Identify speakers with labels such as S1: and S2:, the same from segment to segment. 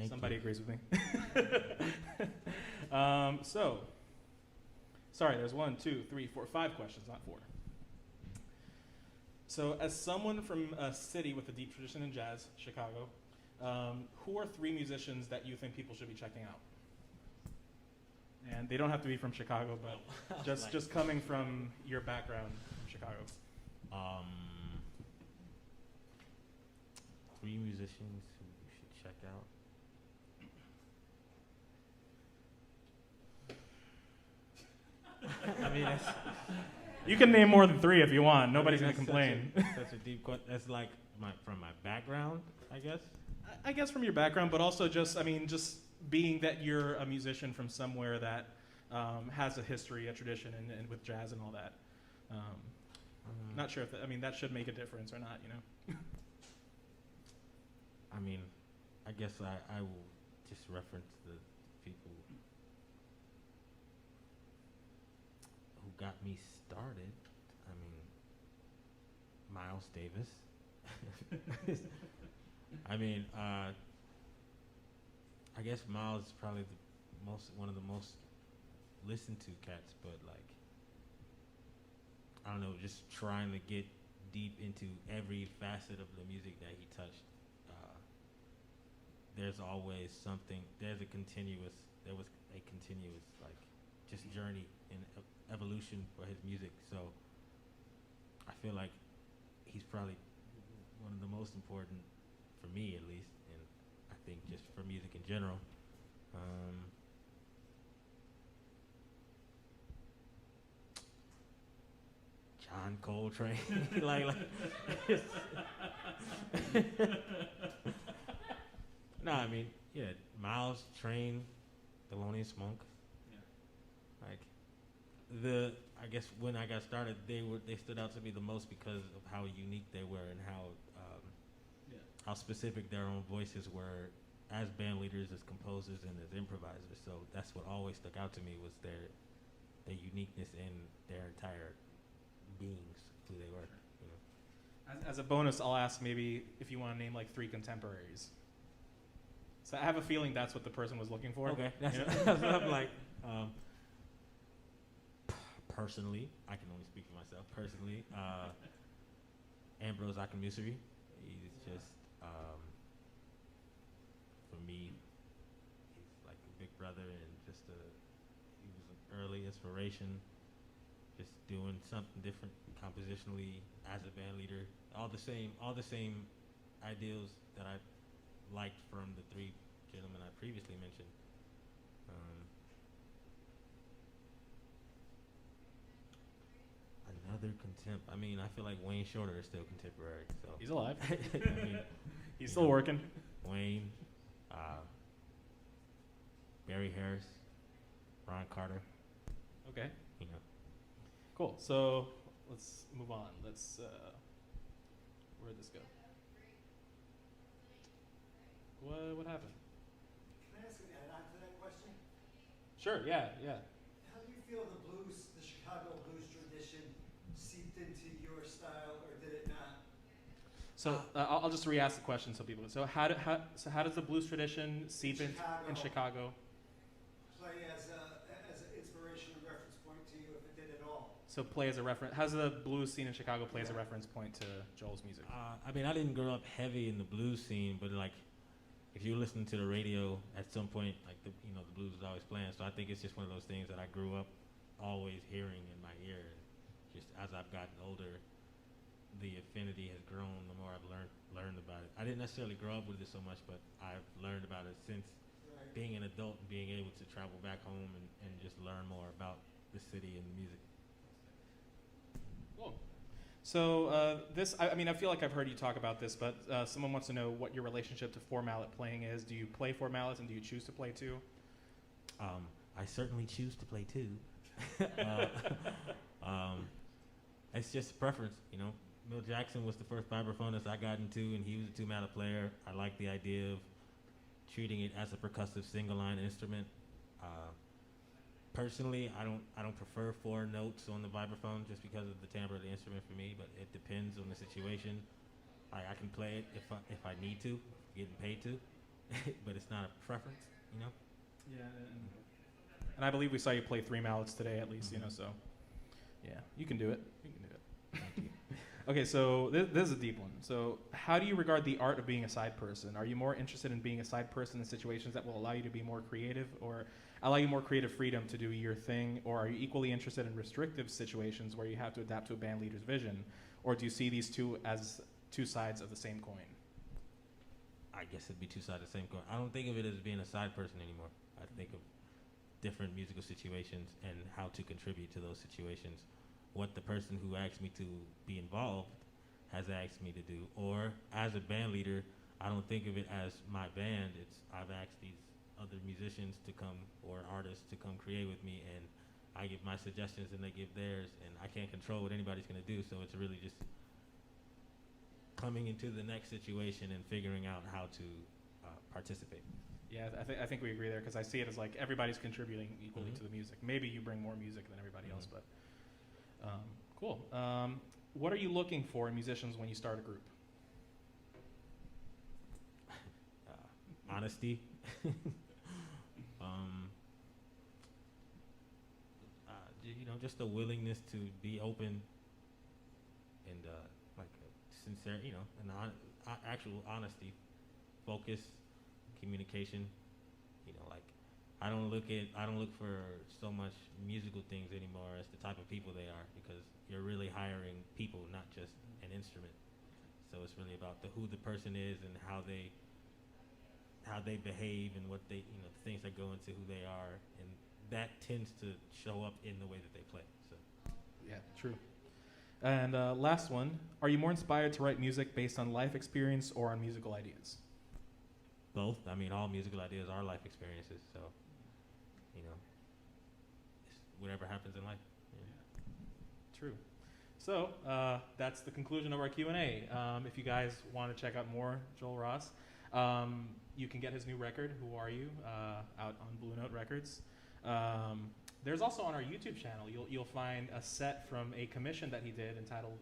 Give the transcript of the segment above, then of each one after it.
S1: Somebody agrees with me. So, sorry, there's 1, 2, 3, 4, 5 questions, not 4. So, as someone from a city with a deep tradition in jazz, Chicago, who are 3 musicians that you think people should be checking out? And they don't have to be from Chicago, but just coming from your background from Chicago.
S2: 3 musicians who you should check out. I mean,
S1: you can name more than 3 if you want. Nobody's gonna complain.
S2: Such a deep question. That's like from my background, I guess.
S1: I guess from your background, but also just being that you're a musician from somewhere that has a history, a tradition, and with jazz and all that. Not sure if that should make a difference or not.
S2: I mean, I guess I will just reference the people who got me started. I mean, Miles Davis. I mean, I guess Miles is probably one of the most listened to cats, but like, I don't know, just trying to get deep into every facet of the music that he touched. There was a continuous like just journey and evolution for his music. So I feel like he's probably one of the most important for me, at least, and I think just for music in general. John Coltrane, No, I mean, yeah, Miles, Train, Thelonious Monk. Yeah. Like, I guess when I got started, they stood out to me the most because of how unique they were and how specific their own voices were as band leaders, as composers, and as improvisers. So that's what always stuck out to me was their uniqueness in their entire beings, who they were.
S1: As a bonus, I'll ask maybe if you want to name like 3 contemporaries. So I have a feeling that's what the person was looking for.
S2: Okay, that's what I'm like. Personally, I can only speak for myself. Personally, Ambrose Akinmusiri, he's just, for me, he's like a big brother and just he was an early inspiration, just doing something different compositionally as a band leader. All the same ideals that I liked from the 3 gentlemen I previously mentioned. Another I mean, I feel like Wayne Shorter is still contemporary. So
S1: he's alive.
S2: I mean,
S1: he's still working.
S2: Wayne, Barry Harris, Ron Carter.
S1: Okay. Cool. So let's move on. Where'd this go? What happened?
S3: Can I ask an add-on to that question?
S1: Sure, yeah.
S3: How do you feel the Chicago blues tradition seeped into your style, or did it not?
S1: So I'll just re-ask the question so people. So how does the blues tradition seep in Chicago?
S3: Play as an inspiration and reference point to you, if it did at all.
S1: So play as a reference. How's the blues scene in Chicago play as a reference point to Joel's music?
S2: I mean, I didn't grow up heavy in the blues scene, but like, if you listen to the radio at some point, like the blues was always playing. So I think it's just one of those things that I grew up always hearing in my ear. And just as I've gotten older, the affinity has grown. The more I've learned about it. I didn't necessarily grow up with it so much, but I've learned about it since being an adult and being able to travel back home and just learn more about the city and the music.
S1: Cool. So I feel like I've heard you talk about this, but someone wants to know what your relationship to 4-mallet playing is. Do you play 4-mallets and do you choose to play 2?
S2: I certainly choose to play 2. It's just a preference, Mill Jackson was the first vibraphonist I got into, and he was a 2-mallet player. I like the idea of treating it as a percussive single-line instrument. Personally, I don't prefer 4 notes on the vibraphone just because of the timbre of the instrument for me, but it depends on the situation. I can play it if I need to, getting paid to. but it's not a preference, you know.
S1: Yeah, and I believe we saw you play 3 mallets today at least, you know, so yeah, you can do it. You can do it.
S2: Thank you.
S1: Okay, so this is a deep one. So how do you regard the art of being a side person? Are you more interested in being a side person in situations that will allow you to be more creative or allow you more creative freedom to do your thing? Or are you equally interested in restrictive situations where you have to adapt to a band leader's vision? Or do you see these two as two sides of the same coin?
S2: I guess it'd be two sides of the same coin. I don't think of it as being a side person anymore. I think of different musical situations and how to contribute to those situations. What the person who asked me to be involved has asked me to do. Or as a band leader, I don't think of it as my band. It's I've asked these other musicians to come or artists to come create with me, and I give my suggestions and they give theirs, and I can't control what anybody's going to do. So it's really just coming into the next situation and figuring out how to participate.
S1: Yeah, I think we agree there because I see it as like everybody's contributing equally
S2: Mhm.
S1: to the music. Maybe you bring more music than everybody else,
S2: Mhm.
S1: but cool. What are you looking for in musicians when you start a group?
S2: Honesty. You know, just a willingness to be open and like sincere, you know, and actual honesty, focus, communication. You know, like I don't look for so much musical things anymore as the type of people they are, because you're really hiring people, not just an instrument. So it's really about who the person is and how they behave and what they, you know, the things that go into who they are, and that tends to show up in the way that they play. So
S1: Yeah, true. And last one, are you more inspired to write music based on life experience or on musical ideas?
S2: both. I mean, all musical ideas are life experiences. So, you know, it's whatever happens in life. Yeah.
S1: True. So that's the conclusion of our Q&A. If you guys want to check out more Joel Ross, you can get his new record, Who Are You, out on Blue Note Records. There's also on our YouTube channel, you'll find a set from a commission that he did entitled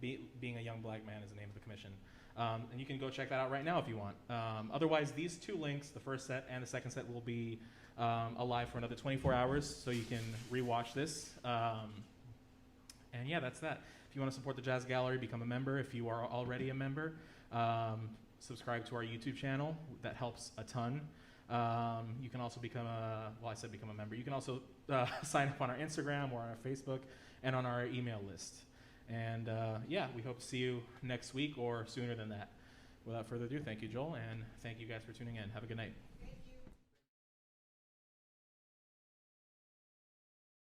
S1: Being a Young Black Man is the name of the commission. And you can go check that out right now if you want. Otherwise, these two links, the first set and the second set, will be alive for another 24 hours, so you can rewatch this. And yeah, that's that. If you want to support the Jazz Gallery, become a member. If you are already a member, subscribe to our YouTube channel. That helps a ton. You can also become become a member. You can also sign up on our Instagram or on our Facebook and on our email list. And yeah, we hope to see you next week or sooner than that. Without further ado, thank you, Joel, and thank you guys for tuning in. Have a good night.